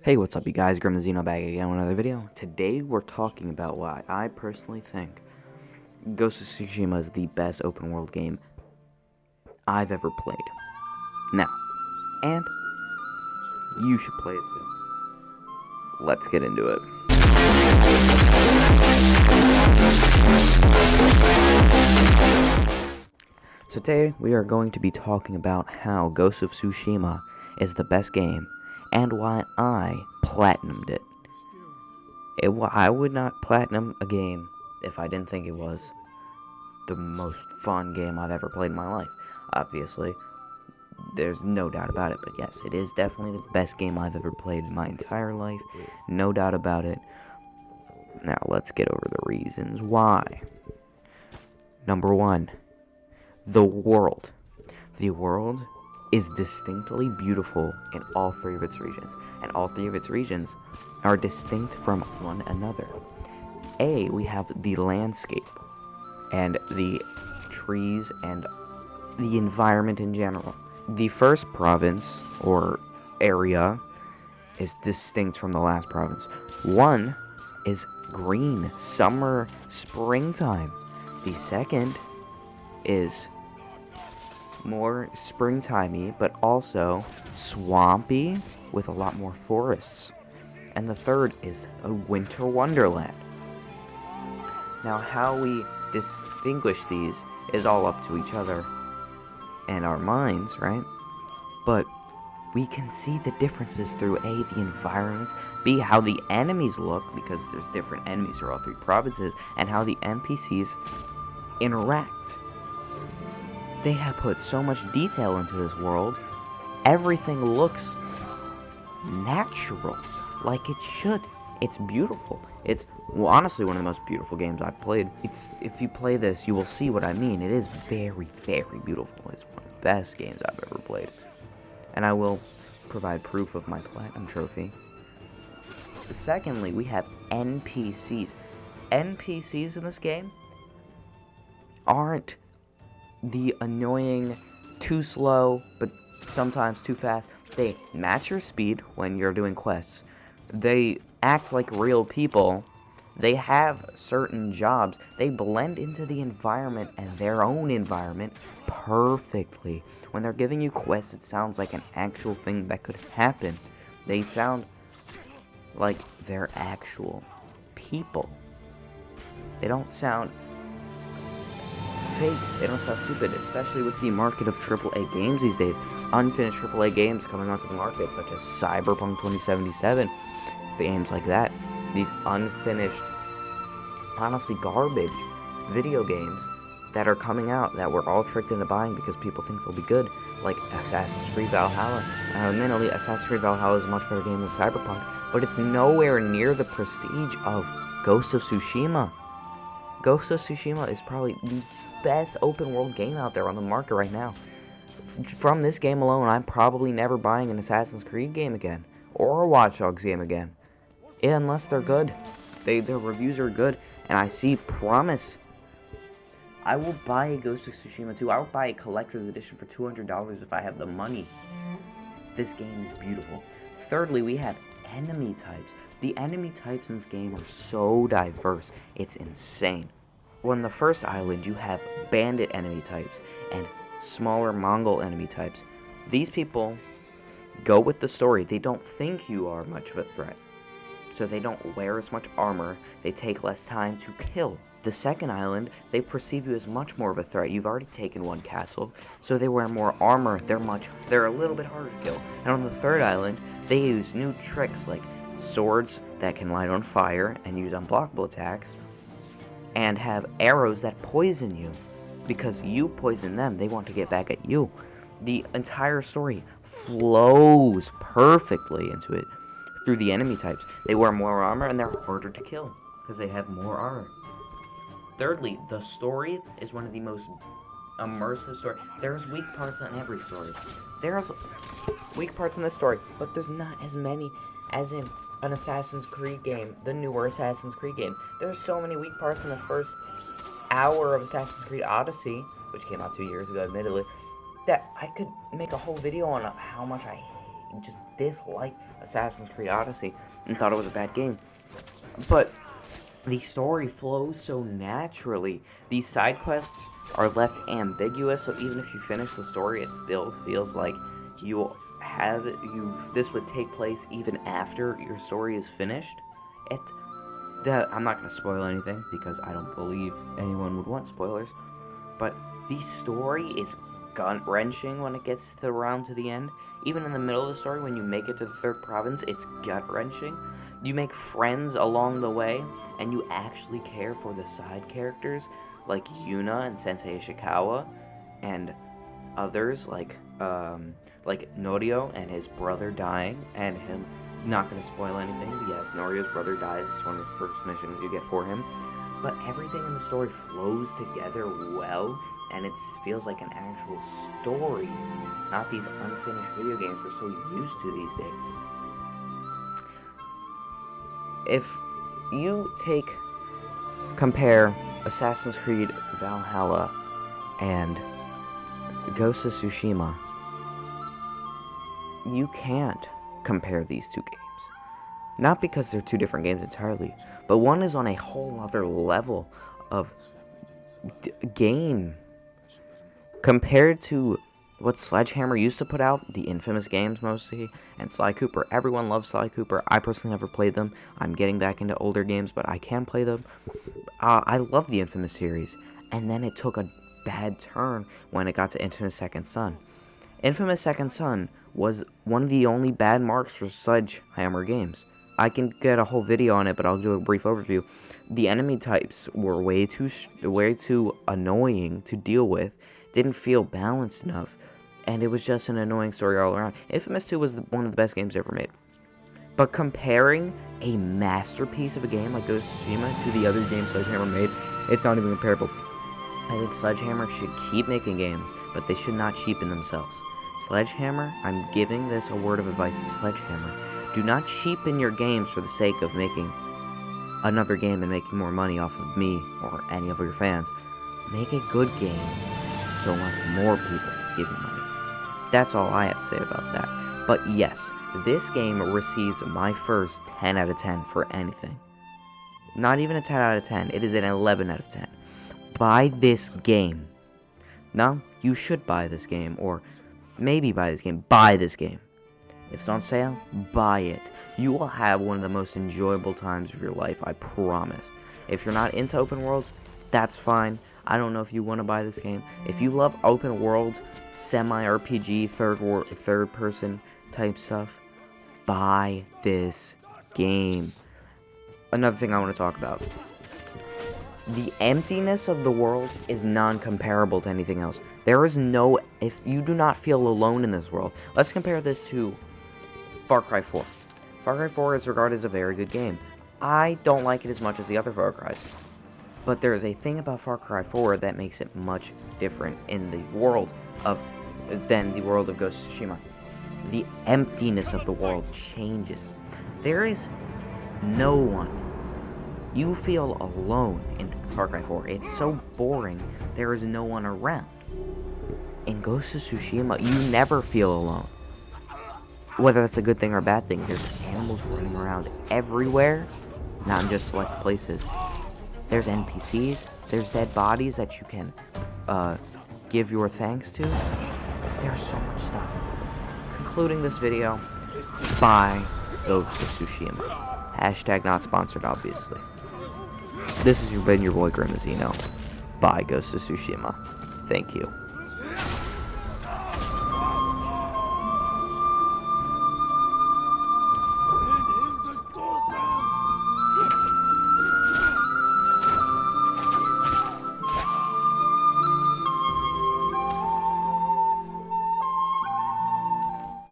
Hey, what's up you guys, Grim the Xeno back again with another video. Today we're talking about why I personally think Ghost of Tsushima is the best open world game I've ever played. Now, and you should play it too. Let's get into it. So today we are going to be talking about how Ghost of Tsushima is the best game and why I platinumed it. I would not platinum a game if I didn't think it was the most fun game I've ever played in my life. Obviously, there's no doubt about it, but yes, it is definitely the best game I've ever played in my entire life. No doubt about it. Now, let's get over the reasons why. Number one, the world. The world is distinctly beautiful in all three of its regions, and all three of its regions are distinct from one another. We have the landscape and the trees and the environment in general. The first province or area is distinct from the last province. One is green, summer, springtime. The second is more springtimey, but also swampy with a lot more forests. And the third is a winter wonderland. Now, how we distinguish these is all up to each other and our minds, right? But we can see the differences through A, the environments, B, how the enemies look, because there's different enemies for all three provinces, and how the NPCs interact. They have put so much detail into this world. Everything looks natural, like it should. It's beautiful. It's, well, honestly one of the most beautiful games I've played. If you play this, you will see what I mean. It is very, very beautiful. It's one of the best games I've ever played. And I will provide proof of my platinum trophy. Secondly, we have NPCs. NPCs in this game aren't the annoying, too slow, but sometimes too fast. They match your speed when you're doing quests. They act like real people. They have certain jobs. They blend into the environment and their own environment perfectly. When they're giving you quests, it sounds like an actual thing that could happen. They sound like they're actual people. They don't sound fake. They don't sound stupid, especially with the market of AAA games these days. Unfinished AAA games coming onto the market, such as Cyberpunk 2077, games like that. These unfinished, honestly garbage video games that are coming out that we're all tricked into buying because people think they'll be good, like Assassin's Creed Valhalla. Admittedly, Assassin's Creed Valhalla is a much better game than Cyberpunk, but it's nowhere near the prestige of Ghost of Tsushima. Ghost of Tsushima is probably the best open world game out there on the market right now. From this game alone, I'm probably never buying an Assassin's Creed game again, or a Watch Dogs game again. Yeah, unless they're good. Their reviews are good, and I see promise. I will buy a Ghost of Tsushima 2. I will buy a collector's edition for $200 if I have the money. This game is beautiful. Thirdly, we have enemy types. The enemy types in this game are so diverse, it's insane. On the first island, you have bandit enemy types and smaller Mongol enemy types. These people go with the story. They don't think you are much of a threat, so they don't wear as much armor. They take less time to kill. The second island, they perceive you as much more of a threat. You've already taken one castle, so they wear more armor. They're a little bit harder to kill. And on the third island, they use new tricks like swords that can light on fire and use unblockable attacks, and have arrows that poison you. Because you poison them, they want to get back at you. The entire story flows perfectly into it through the enemy types. They wear more armor and they're harder to kill because they have more armor. Thirdly, the story is one of the most immersive stories. There's weak parts in every story. There's weak parts in this story, but there's not as many as in an Assassin's Creed game, the newer Assassin's Creed game. There's so many weak parts in the first hour of Assassin's Creed Odyssey, which came out 2 years ago, admittedly, that I could make a whole video on how much I just disliked Assassin's Creed Odyssey and thought it was a bad game. But the story flows so naturally. These side quests are left ambiguous, so even if you finish the story, it still feels like this would take place even after your story is finished. I'm not going to spoil anything because I don't believe anyone would want spoilers, but the story is gut-wrenching when it gets around to the end. Even in the middle of the story, when you make it to the 3rd province, it's gut-wrenching. You make friends along the way, and you actually care for the side characters, like Yuna and Sensei Ishikawa, and others, like Norio and his brother dying, and him. Not going to spoil anything, but yes, Norio's brother dies. It's one of the first missions you get for him. But everything in the story flows together well, and it feels like an actual story, not these unfinished video games we're so used to these days. If you compare Assassin's Creed Valhalla and Ghost of Tsushima, you can't compare these two games. Not because they're two different games entirely, but one is on a whole other level of game compared to what Sledgehammer used to put out, the infamous games mostly, and Sly Cooper. Everyone loves Sly Cooper. I personally never played them. I'm getting back into older games, but I can play them. I love the Infamous series, and then it took a bad turn when it got to Infamous Second Son. Infamous Second Son was one of the only bad marks for Sledgehammer games. I can get a whole video on it, but I'll do a brief overview. The enemy types were way too annoying to deal with, didn't feel balanced enough, and it was just an annoying story all around. Infamous 2 was one of the best games ever made. But comparing a masterpiece of a game like Ghost of Tsushima to the other games Sledgehammer made, it's not even comparable. I think Sledgehammer should keep making games, but they should not cheapen themselves. Sledgehammer, I'm giving this a word of advice to Sledgehammer. Do not cheapen your games for the sake of making another game and making more money off of me or any of your fans. Make a good game so much more people give you money. That's all I have to say about that. But yes, this game receives my first 10 out of 10 for anything. Not even a 10 out of 10, it is an 11 out of 10. Buy this game. No, you should buy this game, or maybe buy this game. Buy this game. If it's on sale, buy it. You will have one of the most enjoyable times of your life, I promise. If you're not into open worlds, that's fine. I don't know if you want to buy this game. If you love open world, semi-RPG, third person type stuff, buy this game. Another thing I want to talk about. The emptiness of the world is non-comparable to anything else. There is no... If you do not feel alone in this world... Let's compare this to Far Cry 4. Far Cry 4 is regarded as a very good game. I don't like it as much as the other Far Cries. But there is a thing about Far Cry 4 that makes it much different in the world than the world of Ghost of Tsushima. The emptiness of the world changes. There is no one. You feel alone in Far Cry 4. It's so boring, there is no one around. In Ghost of Tsushima, you never feel alone. Whether that's a good thing or a bad thing, there's animals running around everywhere, not in just select places. There's NPCs, there's dead bodies that you can give your thanks to. There's so much stuff. Concluding this video, buy Ghost of Tsushima. Hashtag not sponsored, obviously. This has been your boy Grim the Xeno. Buy Ghost of Tsushima. Thank you.